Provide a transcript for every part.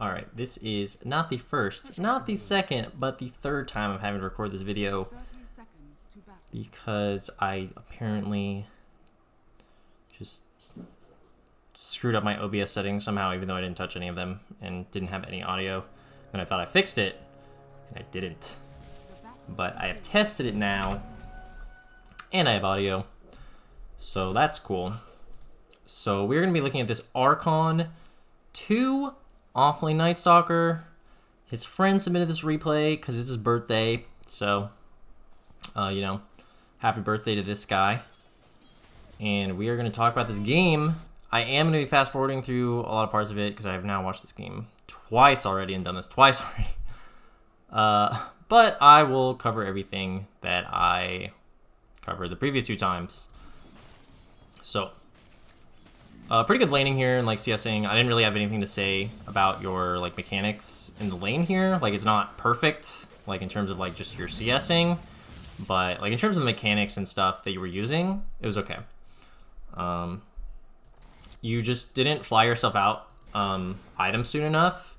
Alright, this is not the first, not the second, but the third time I'm having to record this video because I apparently just screwed up my OBS settings somehow, even though I didn't touch any of them and didn't have any audio. And I thought I fixed it, and I didn't. But I have tested it now, and I have audio, so that's cool. So we're going to be looking at this Archon 2 Offlane Night Stalker. His friend submitted this replay because it's his birthday, so, you know, happy birthday to this guy. And we are going to talk about this game. I am going to be fast forwarding through a lot of parts of it because I have now watched this game twice already and done this twice already. But I will cover everything that I covered the previous 2 times. So, pretty good laning here and like CSing. I didn't really have anything to say about your like mechanics in the lane here. Like, it's not perfect, like in terms of like just your CSing, but like in terms of the mechanics and stuff that you were using, it was okay. You just didn't fly yourself out items soon enough.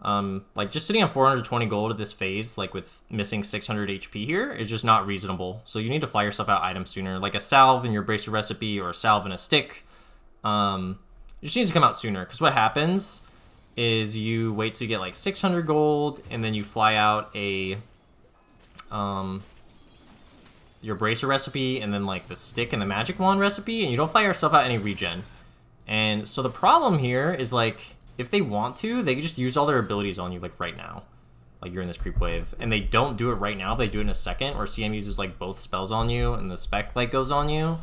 Like just sitting on 420 gold at this phase, like with missing 600 HP here, is just not reasonable. So you need to fly yourself out items sooner, like a salve in your bracer recipe or a salve in a stick. It just needs to come out sooner, because what happens is you wait till you get like 600 gold, and then you fly out a your bracer recipe, and then like the stick and the magic wand recipe, and you don't fly yourself out any regen. And so the problem here is like, if they want to, they can just use all their abilities on you like right now. Like you're in this creep wave, and they don't do it right now, but they do it in a second, or CM uses like both spells on you, and the spec like goes on you.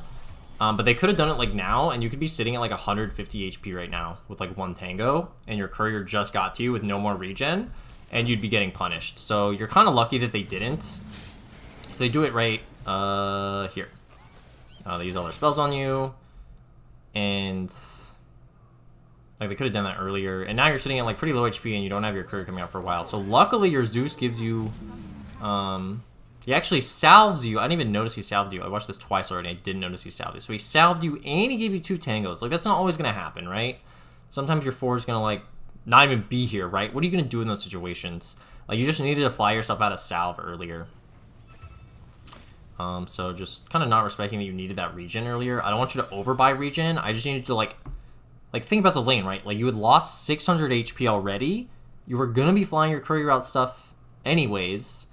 But they could have done it like now, and you could be sitting at like 150 HP right now with like 1 tango, and your courier just got to you with no more regen, and you'd be getting punished. So you're kind of lucky that they didn't. So they do it right here. They use all their spells on you, and like they could have done that earlier. And now you're sitting at like pretty low HP, and you don't have your courier coming out for a while. So luckily your Zeus gives you he actually salves you. I didn't even notice he salved you. I watched this twice already. I didn't notice he salved you. So he salved you, and he gave you 2 tangos. Like, that's not always going to happen, right? Sometimes your 4 is going to, like, not even be here, right? What are you going to do in those situations? Like, you just needed to fly yourself out of salve earlier. So just kind of not respecting that you needed that regen earlier. I don't want you to overbuy regen. I just needed to, like, think about the lane, right? Like, you had lost 600 HP already. You were going to be flying your courier out stuff anyways.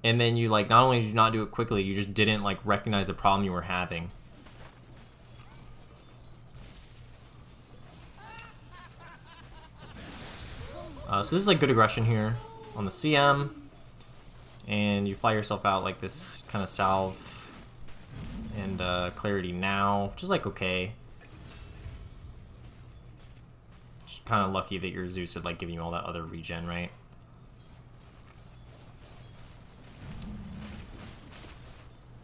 And then you, like, not only did you not do it quickly, you just didn't, like, recognize the problem you were having. So this is, like, good aggression here on the CM. And you fly yourself out, like, this kind of salve and clarity now, which is, like, okay. Just kind of lucky that your Zeus had, like, given you all that other regen, right?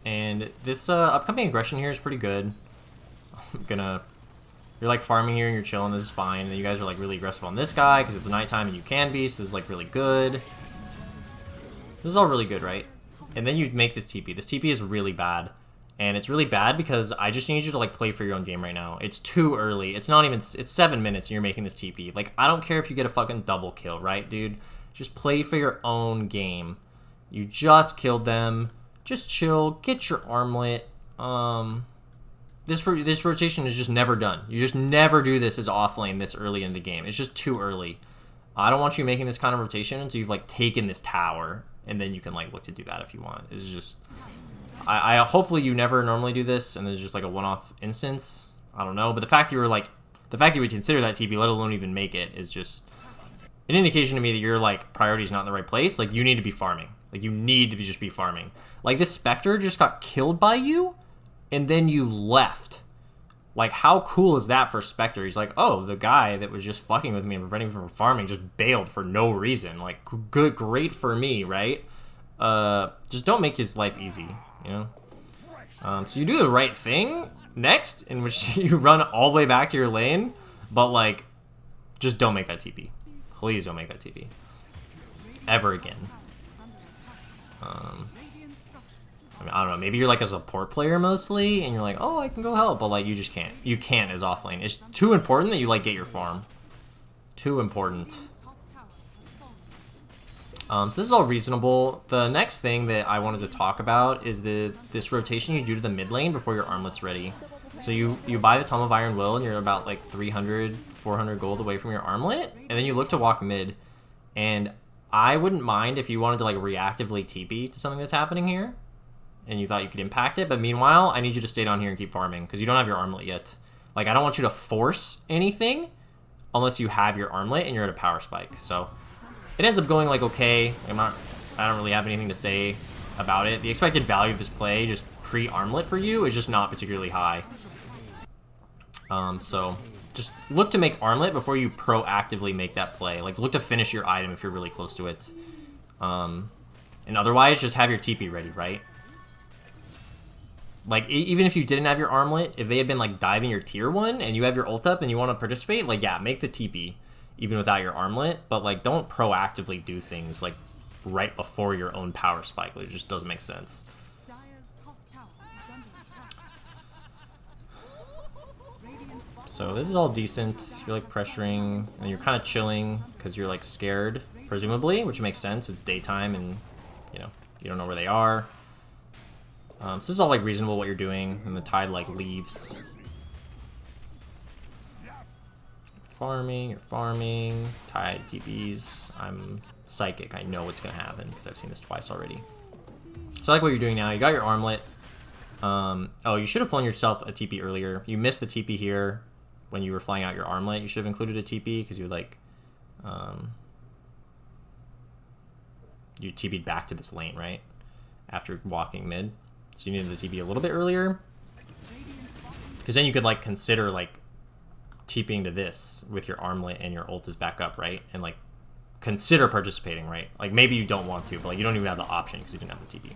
And this upcoming aggression here is pretty good. You're like farming here and you're chilling, this is fine. And you guys are like really aggressive on this guy because it's nighttime and you can be, so this is like really good. This is all really good, right? And then you make this TP. This TP is really bad. And it's really bad because I just need you to like play for your own game right now. It's too early. It's not even, it's 7 minutes and you're making this TP. Like, I don't care if you get a fucking double kill, right, dude? Just play for your own game. You just killed them. Just chill, get your armlet. This rotation is just never done. You just never do this as offlane this early in the game. It's just too early. I don't want you making this kind of rotation until you've like taken this tower, and then you can like look to do that if you want. It's just, I hopefully you never normally do this, and there's just like a one-off instance. I don't know, but the fact you would consider that TP, let alone even make it, is just an indication to me that your like priority is not in the right place. Like, you need to be farming. Like, you need to just be farming. Like, this Spectre just got killed by you, and then you left. Like, how cool is that for Spectre? He's like, oh, the guy that was just fucking with me and preventing me from farming just bailed for no reason. Like, good, great for me, right? Just don't make his life easy, you know? So you do the right thing next, in which you run all the way back to your lane, but, like, just don't make that TP. Please don't make that TP. Ever again. I mean, I don't know, maybe you're like a support player mostly, and you're like, oh, I can go help, but like, you just can't. You can't as offlane. It's too important that you like get your farm. Too important. So this is all reasonable. The next thing that I wanted to talk about is this rotation you do to the mid lane before your armlet's ready. So you buy the Tome of Iron Will, and you're about like 300, 400 gold away from your armlet, and then you look to walk mid. And I wouldn't mind if you wanted to like reactively TP to something that's happening here, and you thought you could impact it. But meanwhile, I need you to stay down here and keep farming because you don't have your armlet yet. Like, I don't want you to force anything unless you have your armlet and you're at a power spike. So it ends up going like okay. I don't really have anything to say about it. The expected value of this play, just pre-armlet for you, is just not particularly high. So just look to make armlet before you proactively make that play. Like, look to finish your item if you're really close to it. And otherwise, just have your TP ready, right? Like, even if you didn't have your armlet, if they had been, like, diving your tier 1 and you have your ult up and you want to participate, like, yeah, make the TP even without your armlet. But, like, don't proactively do things, like, right before your own power spike. Like, it just doesn't make sense. So this is all decent. You're, like, pressuring, and you're kind of chilling because you're, like, scared, presumably, which makes sense. It's daytime and, you know, you don't know where they are. So this is all like reasonable what you're doing, and the tide like leaves. You're farming, tide TPs. I'm psychic, I know what's gonna happen because I've seen this twice already. So I like what you're doing now. You got your armlet. Oh, you should have flown yourself a TP earlier. You missed the TP here when you were flying out your armlet. You should have included a TP because you like, you TP'd back to this lane, right? After walking mid. So you needed the TP a little bit earlier. Because then you could, like, consider, like, TPing to this with your armlet and your ult is back up, right? And, like, consider participating, right? Like, maybe you don't want to, but, like, you don't even have the option because you didn't have the TP.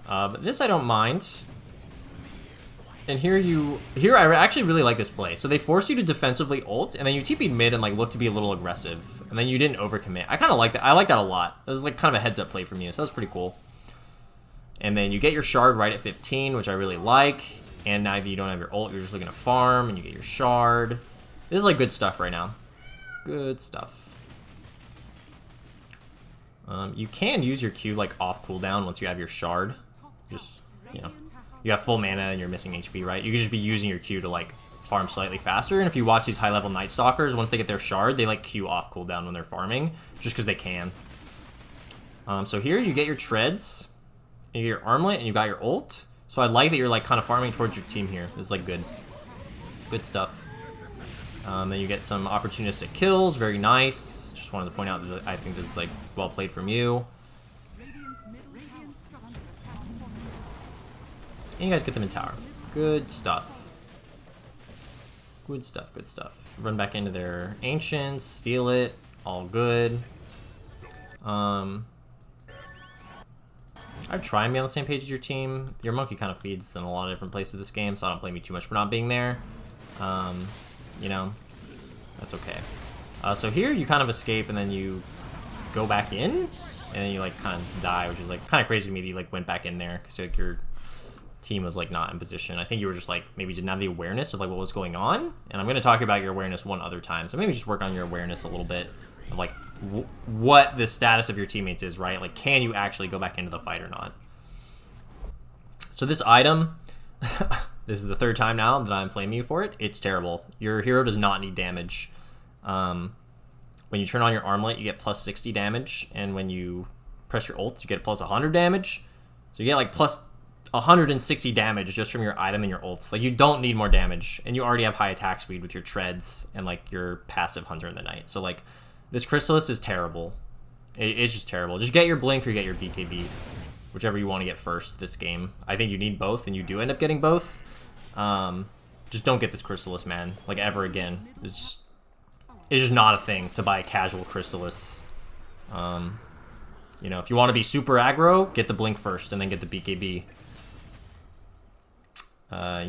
But this I don't mind. And here I actually really like this play. So they forced you to defensively ult, and then you TP'd mid and like looked to be a little aggressive, and then you didn't overcommit. I kind of like that. I like that a lot. It was like kind of a heads up play from you, so that was pretty cool. And then you get your shard right at 15, which I really like. And now that you don't have your ult, you're just looking to farm, and you get your shard. This is like good stuff right now. Good stuff. You can use your Q like off cooldown once you have your shard. Just, you know. You have full mana and you're missing HP, right? You could just be using your Q to, like, farm slightly faster. And if you watch these high-level Night Stalkers, once they get their shard, they, like, Q off cooldown when they're farming, just because they can. So here, you get your treads, you get your armlet, and you got your ult. So I like that you're, like, kind of farming towards your team here. This is, like, good. Good stuff. Then you get some opportunistic kills. Very nice. Just wanted to point out that I think this is, like, well played from you. And you guys get them in tower. Good stuff. Good stuff, good stuff. Run back into their ancients, steal it, all good. I'd try and be on the same page as your team. Your monkey kind of feeds in a lot of different places this game, so I don't blame you too much for not being there. You know, that's okay. So here you kind of escape and then you go back in, and then you like kind of die, which is like kind of crazy to me that you like went back in there because like your team was like not in position. I think you were just like maybe didn't have the awareness of like what was going on, and I'm going to talk about your awareness one other time, so maybe just work on your awareness a little bit of like what the status of your teammates is, right? Like, can you actually go back into the fight or not? So this item this is the third time now that I'm flaming you for it. It's terrible. Your hero does not need damage. When you turn on your armlet, you get plus 60 damage, and when you press your ult, you get plus 100 damage. So you get like plus 160 damage just from your item and your ult. Like, you don't need more damage, and you already have high attack speed with your treads and like your passive Hunter in the Night. So like, this Crystallis is terrible. It's just terrible. Just get your Blink or get your BKB, whichever you want to get first this game. I think you need both, and you do end up getting both. Just don't get this Crystallis, man. Like, ever again. It's just not a thing to buy a casual Crystallis. You know, if you want to be super aggro, get the Blink first, and then get the BKB.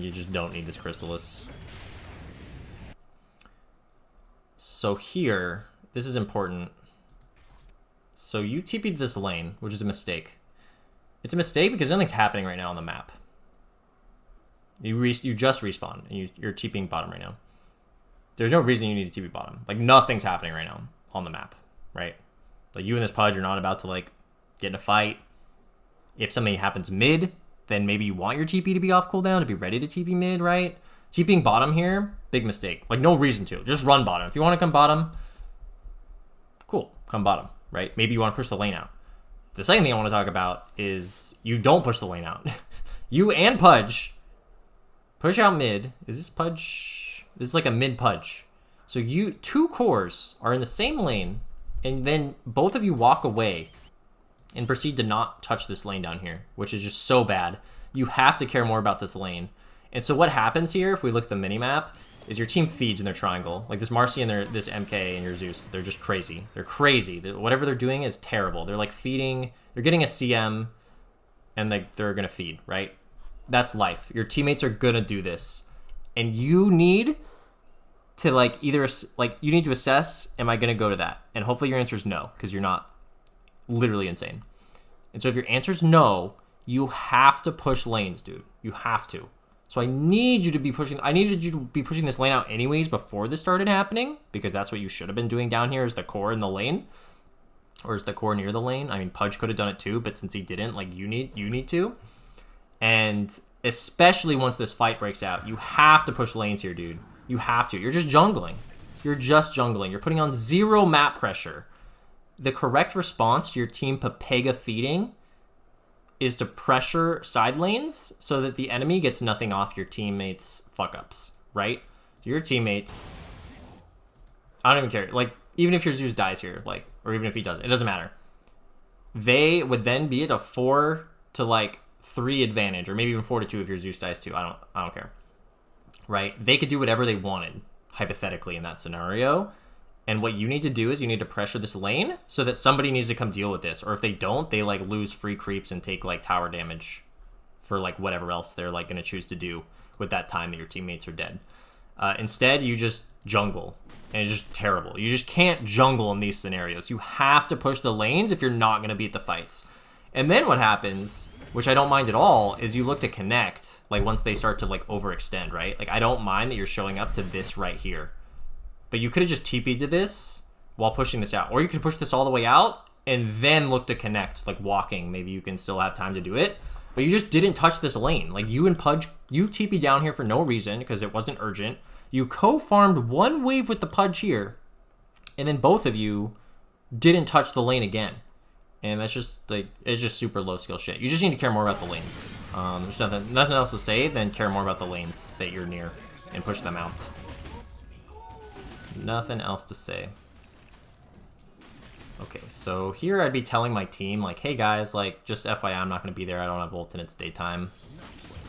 You just don't need this Crystallis. So here, this is important. So you TP'd this lane, which is a mistake. It's a mistake because nothing's happening right now on the map. You just respawned, and you're TPing bottom right now. there's no reason you need to TP bottom. Like, nothing's happening right now on the map, right? Like, you and this Pudge are not about to, like, get in a fight. If something happens mid, then maybe you want your TP to be off cooldown, to be ready to TP mid, right? TPing bottom here, big mistake. Like, no reason to. Just run bottom. If you want to come bottom, cool, come bottom, right? Maybe you want to push the lane out. The second thing I want to talk about is you don't push the lane out. You and Pudge push out mid. Is this Pudge? This is like a mid Pudge. So you, 2 cores are in the same lane, and then both of you walk away and proceed to not touch this lane down here, which is just so bad. You have to care more about this lane. And so what happens here, if we look at the minimap, is your team feeds in their triangle. Like this Marcy and this MK and your Zeus, they're just crazy. They're crazy. Whatever they're doing is terrible. They're like feeding, they're getting a CM, and they're gonna feed, right? That's life. Your teammates are gonna do this. And you need to like either, like you need to assess, am I gonna go to that? And hopefully your answer is no, because you're not literally insane. And so if your answer is no, you have to push lanes, dude. You have to. So I need you to be pushing, I needed you to be pushing this lane out anyways before this started happening, because that's what you should have been doing down here, is the core in the lane. Or is the core near the lane? I mean, Pudge could have done it too, but since he didn't, like you need to. And especially once this fight breaks out, you have to push lanes here, dude. You have to. You're just jungling. You're just jungling. You're putting on 0 map pressure. The correct response to your team Pepega feeding is to pressure side lanes so that the enemy gets nothing off your teammates' fuck-ups, right? So your teammates, I don't even care. Like, even if your Zeus dies here, like, or even if he doesn't, it doesn't matter. They would then be at a 4 to like 3 advantage, or maybe even 4 to 2 if your Zeus dies too. I don't care, right? They could do whatever they wanted, hypothetically, in that scenario. And what you need to do is you need to pressure this lane so that somebody needs to come deal with this. Or if they don't, they like lose free creeps and take like tower damage for like whatever else they're like going to choose to do with that time that your teammates are dead. Instead, you just jungle. And it's just terrible. You just can't jungle in these scenarios. You have to push the lanes if you're not going to beat the fights. And then what happens, which I don't mind at all, is you look to connect, like once they start to like overextend, right? Like I don't mind that you're showing up to this right here. But you could have just TP'd to this while pushing this out. Or you could push this all the way out and then look to connect, like walking. Maybe you can still have time to do it. But you just didn't touch this lane. Like you and Pudge, you TP'd down here for no reason because it wasn't urgent. You co-farmed 1 wave with the Pudge here. And then both of you didn't touch the lane again. And that's just like, it's just super low skill shit. You just need to care more about the lanes. There's nothing else to say than care more about the lanes that you're near and push them out. Nothing else to say. Okay, so here I'd be telling my team, like, hey guys, like, just FYI, I'm not going to be there. I don't have ult and it's daytime.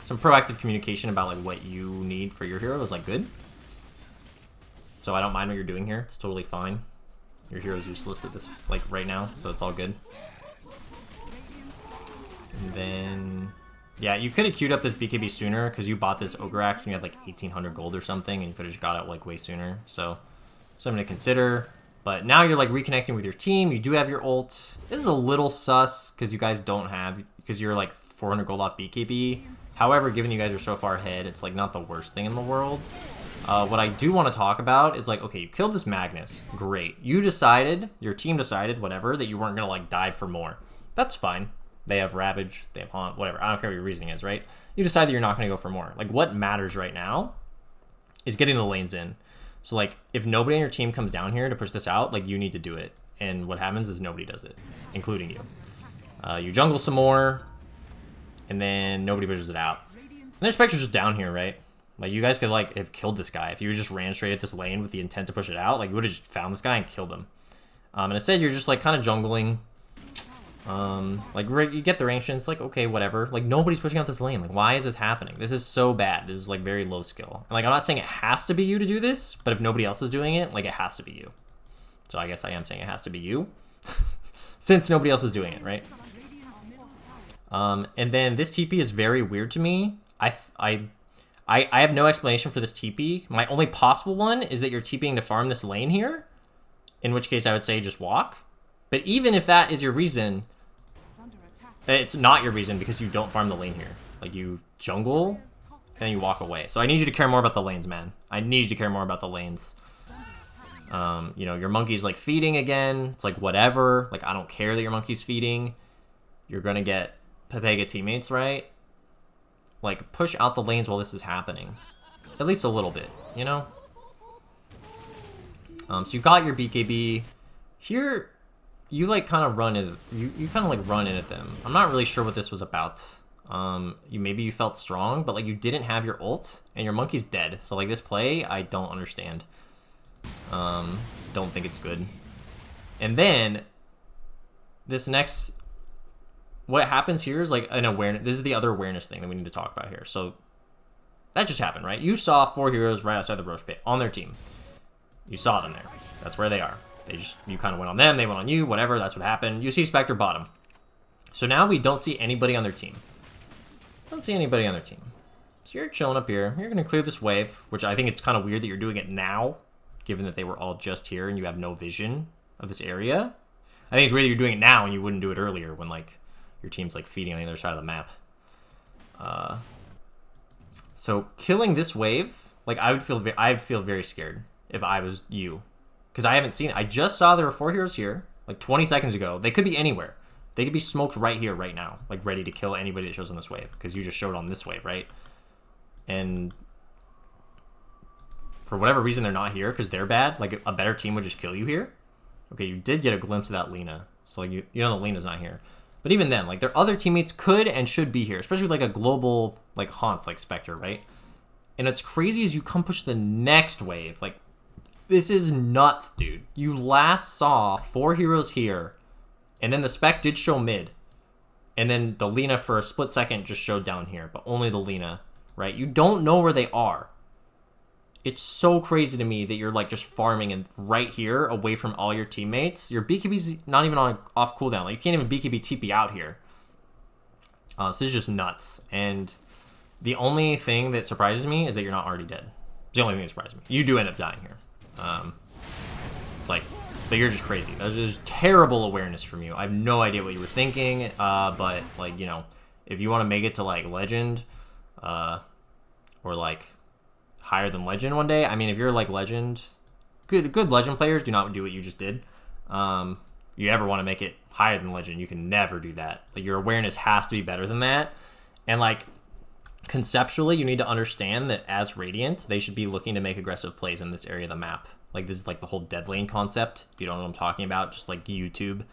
Some proactive communication about, like, what you need for your hero is, like, good. So I don't mind what you're doing here. It's totally fine. Your hero's useless at this, like, right now, so it's all good. And then, yeah, you could have queued up this BKB sooner because you bought this Ogre Axe when you had, like, 1,800 gold or something, and you could have just got it, like, way sooner. So something to consider. But now you're like reconnecting with your team. You do have your ult. This is a little sus because you guys don't have, because you're like 400 gold off BKB. However, given you guys are so far ahead, it's like not the worst thing in the world. What I do want to talk about is like, okay, you killed this Magnus. Great. You decided, your team decided, whatever, that you weren't going to like dive for more. That's fine. They have Ravage, they have Haunt, whatever. I don't care what your reasoning is, right? You decide that you're not going to go for more. Like what matters right now is getting the lanes in. So, like, if nobody on your team comes down here to push this out, like, you need to do it. And what happens is nobody does it, including you. You jungle some more, and then nobody pushes it out. And their Spectre's just down here, right? Like, you guys could, like, have killed this guy. If you just ran straight at this lane with the intent to push it out, like, you would have just found this guy and killed him. And instead, you're just, like, kind of jungling. Like, you get the range, and it's like, okay, whatever. Like, nobody's pushing out this lane. Like, why is this happening? This is so bad. This is, like, very low skill. And, like, I'm not saying it has to be you to do this, but if nobody else is doing it, like, it has to be you. So I guess I am saying it has to be you. Since nobody else is doing it, right? And then this TP is very weird to me. I have no explanation for this TP. My only possible one is that you're TPing to farm this lane here. In which case I would say just walk. But even if that is your reason, it's not your reason because you don't farm the lane here. Like, you jungle then you walk away. So I need you to care more about the lanes, man. I need you to care more about the lanes. You know, your monkey's like feeding again. It's like whatever. Like, I don't care that your monkey's feeding. You're gonna get Pepega teammates, right? Like, push out the lanes while this is happening. At least a little bit, you know? So you got your BKB. Here, you like kind of run in, you kind of like run in at them. I'm not really sure what this was about. Maybe you felt strong, but like you didn't have your ult and your monkey's dead. So like this play, I don't understand. Don't think it's good. And then this next, what happens here is like an awareness. This is the other awareness thing that we need to talk about here. So that just happened, right? You saw 4 heroes right outside the Roche pit on their team. You saw them there. That's where they are. You kind of went on them, they went on you, whatever, that's what happened. You see Spectre bottom. So now we don't see anybody on their team. Don't see anybody on their team. So you're chilling up here. You're going to clear this wave, which I think it's kind of weird that you're doing it now, given that they were all just here and you have no vision of this area. I think it's weird that you're doing it now and you wouldn't do it earlier when, like, your team's, like, feeding on the other side of the map. So killing this wave, like, I'd feel very scared if I was you. Because I haven't seen it. I just saw there were 4 heroes here, like 20 seconds ago. They could be anywhere. They could be smoked right here, right now, like ready to kill anybody that shows on this wave. Because you just showed on this wave, right? And for whatever reason, they're not here because they're bad. Like a better team would just kill you here. Okay, you did get a glimpse of that Lina. So like you know the Lina's not here. But even then, like their other teammates could and should be here, especially with like a global like Haunt like Spectre, right? And it's crazy as you come push the next wave, like. This is nuts, dude. You last saw 4 heroes here, and then the Spec did show mid. And then the Lina for a split second just showed down here, but only the Lina, right? You don't know where they are. It's so crazy to me that you're like just farming and right here away from all your teammates. Your BKB's not even off cooldown. Like you can't even BKB TP out here. So this is just nuts. And the only thing that surprises me is that you're not already dead. It's the only thing that surprises me. You do end up dying here. It's like, but you're just crazy. That was just terrible awareness from you. I have no idea what you were thinking, but like, you know, if you want to make it to like legend, or like higher than legend one day, I mean, if you're like legend, good legend players do not do what you just did. You ever want to make it higher than legend, you can never do that. Like your awareness has to be better than that. And like, conceptually, you need to understand that as Radiant, they should be looking to make aggressive plays in this area of the map. Like, this is like the whole dead lane concept. If you don't know what I'm talking about, just like YouTube,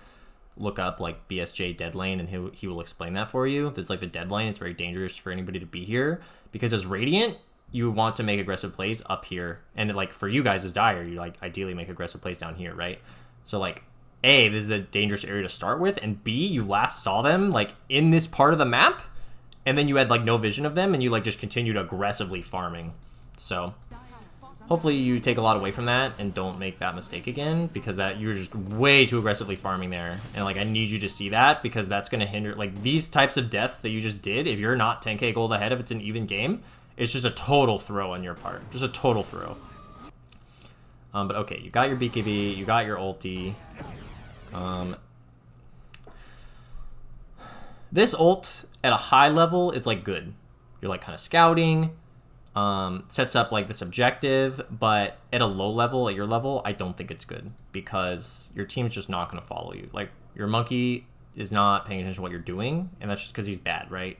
look up like BSJ dead lane and he will explain that for you. This is like the dead lane. It's very dangerous for anybody to be here because as Radiant, you want to make aggressive plays up here. And like for you guys as Dire, you like ideally make aggressive plays down here, right? So like, A, this is a dangerous area to start with, and B, you last saw them like in this part of the map. And then you had like no vision of them and you like just continued aggressively farming. So hopefully you take a lot away from that and don't make that mistake again because that you're just way too aggressively farming there. And like I need you to see that because that's going to hinder like these types of deaths that you just did. If you're not 10k gold ahead if it's an even game, it's just a total throw on your part. Just a total throw. But okay, you got your BKB, you got your ulti. This ult at a high level is like good. You're like kind of scouting, sets up like this objective, but at a low level, at your level, I don't think it's good because your team's just not going to follow you. Like your monkey is not paying attention to what you're doing, and that's just because he's bad, right?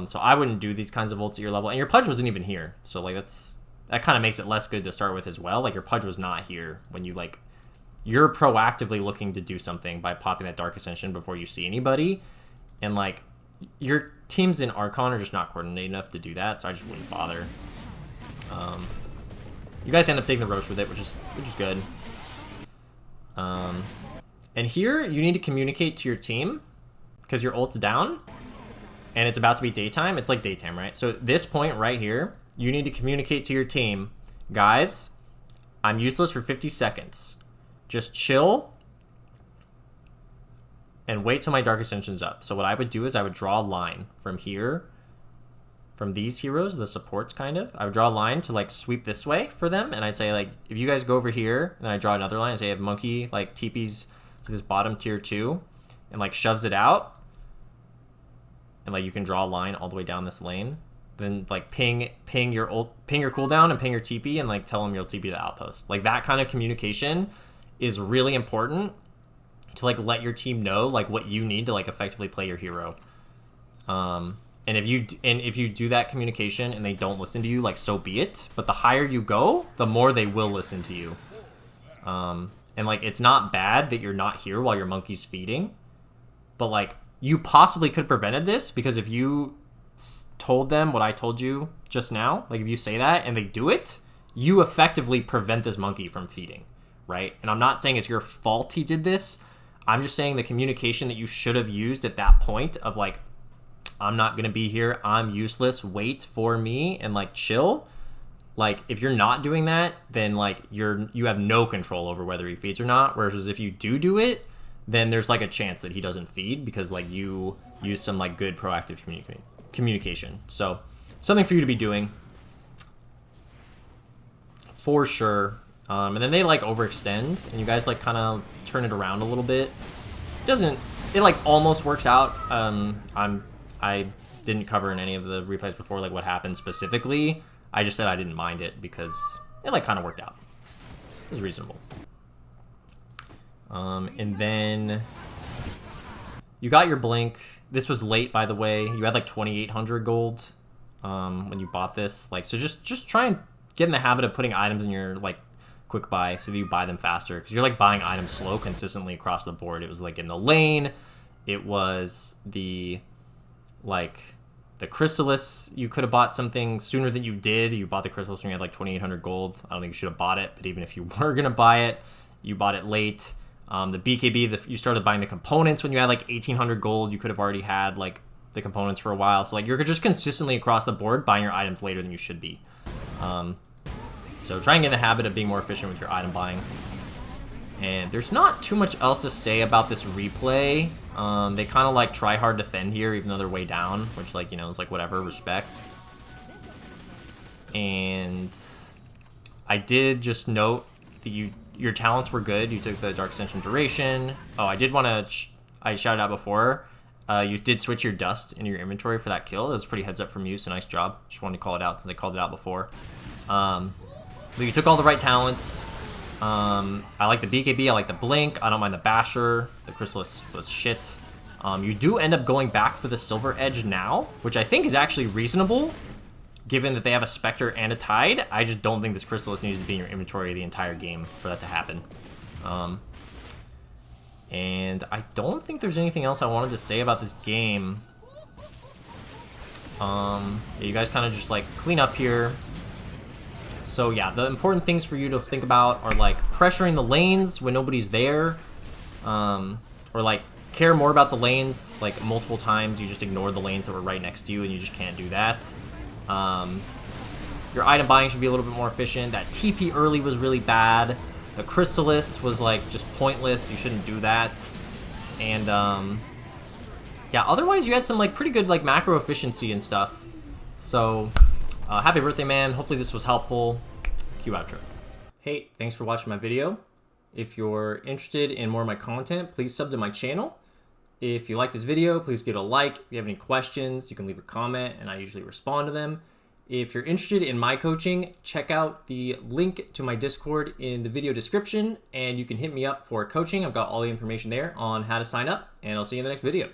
So I wouldn't do these kinds of ults at your level, and your Pudge wasn't even here, so like that kind of makes it less good to start with as well. Like your Pudge was not here when you like you're proactively looking to do something by popping that Dark Ascension before you see anybody. And, like, your teams in Archon are just not coordinated enough to do that, so I just wouldn't bother. You guys end up taking the Roche with it, which is good. And here, you need to communicate to your team, because your ult's down, and it's about to be daytime. It's like daytime, right? So at this point right here, you need to communicate to your team, guys, I'm useless for 50 seconds. Just chill and wait till my Dark Ascension's up. So what I would do is I would draw a line from here, from these heroes, the supports kind of. I would draw a line to like sweep this way for them, and I'd say like, if you guys go over here, and then I draw another line and say I have Monkey like TPs to this bottom tier 2, and like shoves it out, and like you can draw a line all the way down this lane. then like ping your cooldown and ping your TP and like tell them you'll TP to the outpost. Like that kind of communication is really important to like let your team know like what you need to like effectively play your hero. And if you do that communication and they don't listen to you, like so be it. But the higher you go, the more they will listen to you. And like it's not bad that you're not here while your monkey's feeding, but like you possibly could have prevented this because if you told them what I told you just now, like if you say that and they do it, you effectively prevent this monkey from feeding, right? And I'm not saying it's your fault he did this. I'm just saying the communication that you should have used at that point of like, I'm not going to be here, I'm useless, wait for me, and like chill. Like if you're not doing that, then like you have no control over whether he feeds or not. Whereas if you do it, then there's like a chance that he doesn't feed because like you use some like good proactive communication. So something for you to be doing for sure. And then they like overextend and you guys like kind of turn it around a little bit. It like almost works out. I didn't cover in any of the replays before like what happened specifically. I just said I didn't mind it because it like kind of worked out. It was reasonable. And then you got your blink. This was late, by the way. You had like 2,800 gold when you bought this. Like, so just try and get in the habit of putting items in your like quick buy so that you buy them faster. Because you're like buying items slow consistently across the board. It was like in the lane. It was the Crystallis. You could have bought something sooner than you did. You bought the Crystallis when you had like 2,800 gold. I don't think you should have bought it, but even if you were gonna buy it, you bought it late. The BKB, you started buying the components when you had like 1,800 gold. You could have already had like the components for a while. So like you're just consistently across the board buying your items later than you should be. So try and get in the habit of being more efficient with your item buying. And there's not too much else to say about this replay. They kind of like try hard defend here, even though they're way down, which like, you know, it's like whatever, respect. And I did just note that your talents were good. You took the Dark Ascension duration. Oh, I did want to, I shouted out before, you did switch your dust into your inventory for that kill. That was pretty heads up from you, so nice job. Just wanted to call it out since I called it out before. But you took all the right talents. I like the BKB, I like the Blink, I don't mind the Basher, the Crystallis was shit. You do end up going back for the Silver Edge now, which I think is actually reasonable, given that they have a Spectre and a Tide. I just don't think this Crystallis needs to be in your inventory the entire game for that to happen. And I don't think there's anything else I wanted to say about this game. Yeah, you guys kind of just like clean up here. So yeah, the important things for you to think about are like pressuring the lanes when nobody's there, or like care more about the lanes. Like multiple times you just ignored the lanes that were right next to you and you just can't do that. Your item buying should be a little bit more efficient. That TP early was really bad. The Crystallis was like just pointless. You shouldn't do that. And yeah, otherwise you had some like pretty good like macro efficiency and stuff. So happy birthday, man. Hopefully this was helpful. Cue outro. Hey, thanks for watching my video. If you're interested in more of my content, please sub to my channel. If you like this video, please give it a like. If you have any questions, you can leave a comment and I usually respond to them. If you're interested in my coaching, check out the link to my Discord in the video description and you can hit me up for coaching. I've got all the information there on how to sign up and I'll see you in the next video.